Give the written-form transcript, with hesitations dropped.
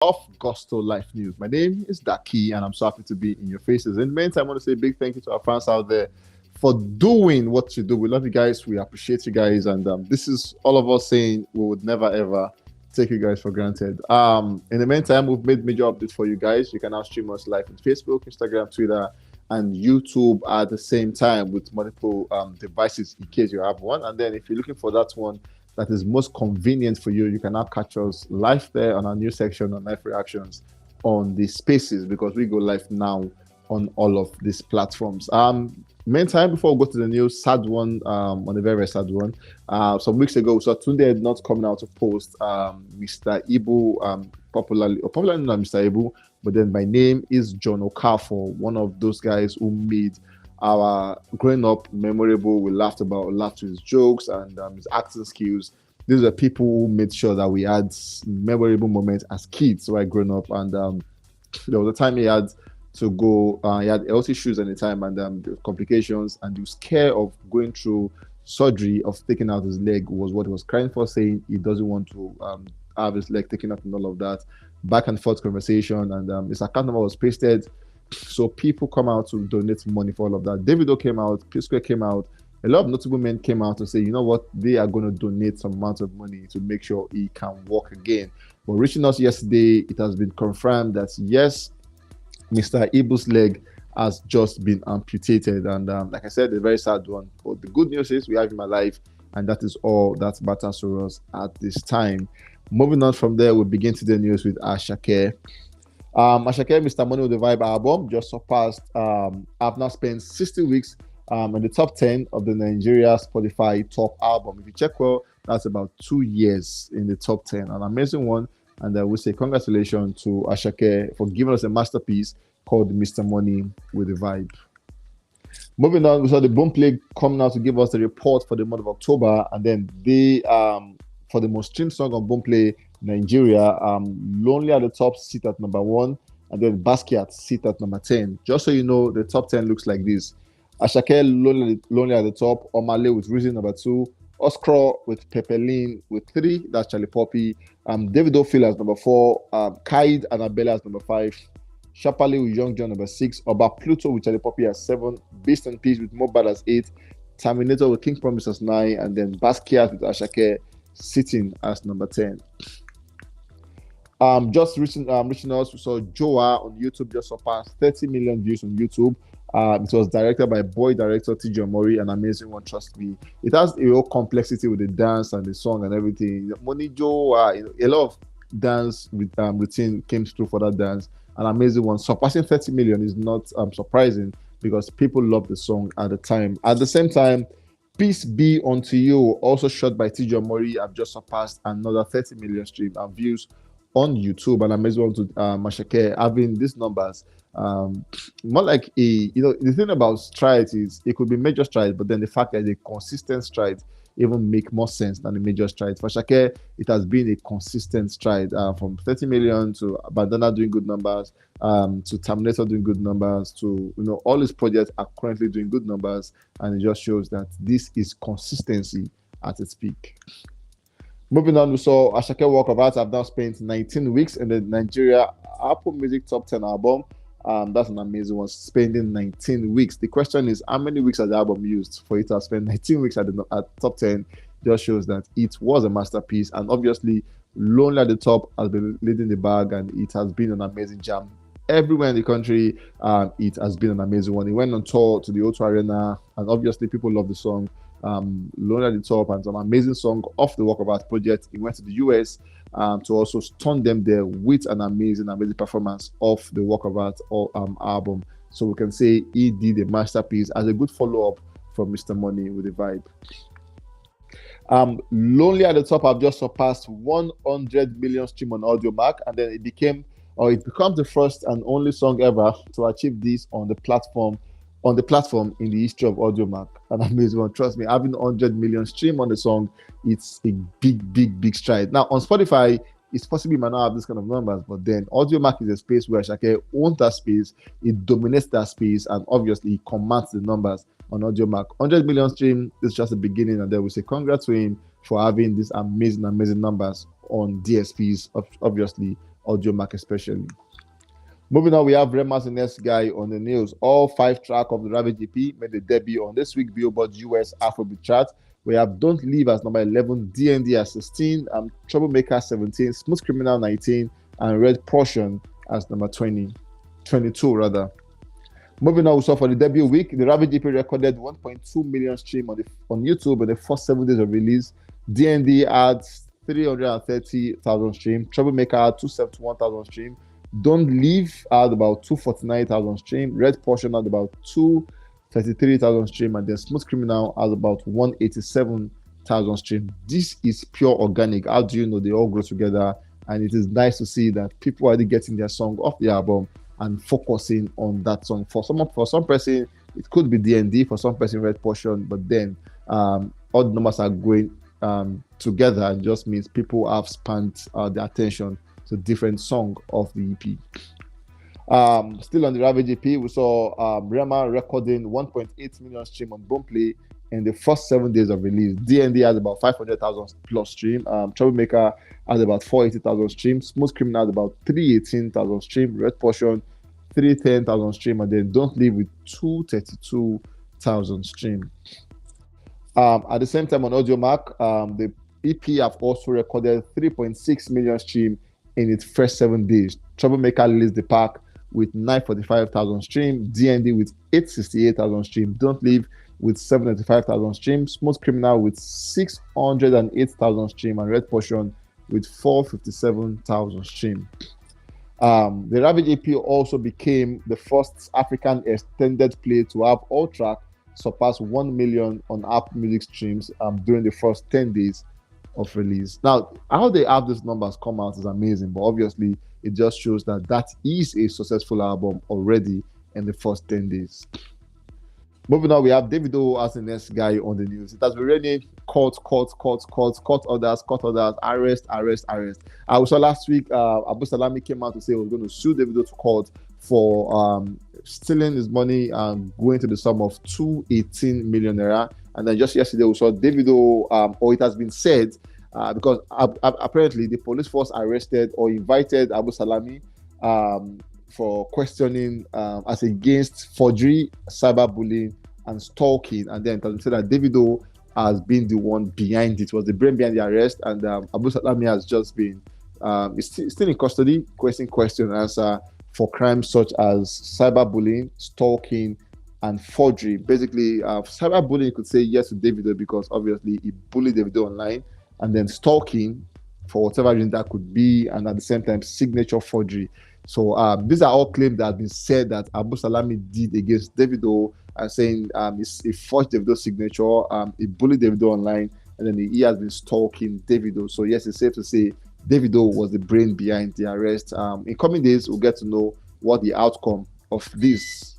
of Gusto Life News. My name is Daki, and I'm so happy to be in your faces. In the meantime, I want to say a big thank you to our fans out there for doing what you do. We love you guys. We appreciate you guys, and this is all of us saying we would never ever take you guys for granted. In the meantime, we've made major updates for you guys. You can now stream us live on Facebook, Instagram, Twitter, and YouTube at the same time with multiple devices in case you have one. And then if you're looking for that one that is most convenient for you, you can now catch us live there on our new section on live reactions on the spaces because we go live now on all of these platforms. Meantime, before we go to the news, sad one, on a very, very sad one. Some weeks ago, we saw Tunde not coming out to post Mr. Ibu, popularly known as Mr. Ibu, but then my name is John Okafor, one of those guys who made our growing up memorable. We laughed with his jokes and his acting skills. These are people who made sure that we had memorable moments as kids while growing up. And there was a time he had to go, he had health issues at the time and complications, and he was scared of going through surgery of taking out his leg was what he was crying for, saying he doesn't want to have his leg taken out and all of that. Back and forth conversation, and his account number was pasted. So people come out to donate money for all of that. Davido came out, P Square came out, a lot of notable men came out to say, you know what, they are going to donate some amount of money to make sure he can walk again. But reaching us yesterday, it has been confirmed that yes, Mr. Ibu's leg has just been amputated. And like I said, a very sad one. But the good news is we have him alive, and that is all that matters to us at this time. Moving on from there, we begin today's news with Asake. Asake, Mr. Money with the Vibe album just surpassed. I've now spent 60 weeks in the top 10 of the Nigeria Spotify top album. If you check well, that's about 2 years in the top 10. An amazing one. And we say congratulations to Asake for giving us a masterpiece called Mr. Money with the Vibe. Moving on, we saw the Boomplay coming out to give us the report for the month of October, and then they for the most streamed song on Boomplay Nigeria, Lonely at the top sit at number 1, and then Basquiat sit at number 10. Just so you know, the top 10 looks like this: Asake Lonely at the top, Omale with Reason number 2, Oscar with Pepperlin with 3, that's Charlie Poppy, Davido Phil as number 4, Kaid Annabella as number 5, Shapali with Young John number 6, Oba Pluto with Charlie Poppy as 7, Beast and Peace with Mobad as 8, Terminator with King Promise as 9, and then Basquiat with Asake sitting as number 10. Just reaching us, we saw Joah on YouTube just surpassed 30 million views on YouTube. It was directed by boy director TJ Mori, an amazing one, trust me. It has a real complexity with the dance and the song and everything. Money Joah, a lot of dance routine came through for that dance. An amazing one. Surpassing 30 million is not surprising because people love the song at the time. At the same time, Peace Be Unto You, also shot by TJ Mori, have just surpassed another 30 million streams and views on YouTube. And amazing one to Mashake having these numbers. More like the thing about strides is it could be major strides, but then the fact that the consistent strides even make more sense than the major strides. For Shake, it has been a consistent stride from 30 million to Bandana doing good numbers, to Terminator doing good numbers, to all his projects are currently doing good numbers, and it just shows that this is consistency at its peak. Moving on, we saw Asake Walk of Art have now spent 19 weeks in the Nigeria Apple Music Top 10 album. That's an amazing one, spending 19 weeks. The question is, how many weeks has the album used for it to have spent 19 weeks at top 10? Just shows that it was a masterpiece, and obviously Lonely at the Top has been leading the bag, and it has been an amazing jam everywhere in the country. It has been an amazing one. It went on tour to the O2 Arena, and obviously people love the song. Lonely at the Top and some amazing song off the Walk of Art project. He went to the US to also stun them there with an amazing performance of the Walk of Art album. So we can say he did a masterpiece as a good follow-up from Mr. Money with the Vibe. Lonely at the Top have just surpassed 100 million stream on Audio Mark, and then it becomes the first and only song ever to achieve this on the platform in the history of Audiomack. An amazing one. Trust me, having 100 million stream on the song, it's a big stride. Now on Spotify, it's possible you might not have this kind of numbers, but then Audiomack is a space where Asake owns that space, it dominates that space, and obviously he commands the numbers on Audiomack. 100 million stream is just the beginning, and then we say congrats to him for having these amazing numbers on DSPs, obviously Audio Mark especially. Moving on, we have Rema's the next guy on the news. All 5 tracks of the Rava GP made a debut on this week's Billboard US Afrobeat chart. We have Don't Leave as number 11, DND as 16, Troublemaker 17, Smooth Criminal 19, and Red Portion as number 22 rather. Moving on, we saw for the debut week, the Ravage GP recorded 1.2 million streams on YouTube in the first 7 days of release. DND had 330,000 streams. Troublemaker had 271,000 streams. Don't Leave had about 249,000 streams. Red Portion had about 233,000 streams. And then Smooth Criminal had about 187,000 streams. This is pure organic. How do you know they all grow together? And it is nice to see that people are getting their song off the album and focusing on that song. For some person, it could be DND. For some person, Red Portion. But then all the numbers are going together. And just means people have spent their attention to different song of the EP. Still on the Ravage GP, we saw Rema recording 1.8 million stream on Boomplay in the first 7 days of release. DND has about 500,000 plus stream. Troublemaker has about 480,000 streams. Smooth Criminal has about 318,000 stream. Red Portion 310,000 stream, and then Don't Leave with 232,000 stream. At the same time on Audio Mark, the EP have also recorded 3.6 million stream in its first 7 days. Troublemaker released the pack with 945,000 streams, DND with 868,000 streams, Don't Leave with 795,000 streams, Smooth Criminal with 608,000 streams, and Red Portion with 457,000 streams. The Ravage EP also became the first African extended play to have all tracks surpass 1 million on Apple Music streams during the first 10 days of release. Now, how they have these numbers come out is amazing, but obviously it just shows that that is a successful album already in the first 10 days. Moving on, we have Davido as the next guy on the news. It has been raining court orders, arrest. I saw last week, Abu Salami came out to say he was going to sue Davido to court for stealing his money and going to the sum of 218 million naira. And then just yesterday, we saw Davido, or it has been said, because apparently the police force arrested or invited Abu Salami for questioning as against forgery, cyberbullying, and stalking. And then it said that Davido has been the one behind it, was the brain behind the arrest, and Abu Salami has just been still in custody, question and answer for crimes such as cyberbullying, stalking, and forgery. Basically, cyberbullying, you could say yes to Davido because obviously he bullied Davido online, and then stalking for whatever reason that could be, and at the same time signature forgery. So these are all claims that have been said that Abu Salami did against Davido, and saying he forged Davido's signature, he bullied Davido online, and then he has been stalking Davido. So yes, it's safe to say Davido was the brain behind the arrest. In coming days, we'll get to know what the outcome of this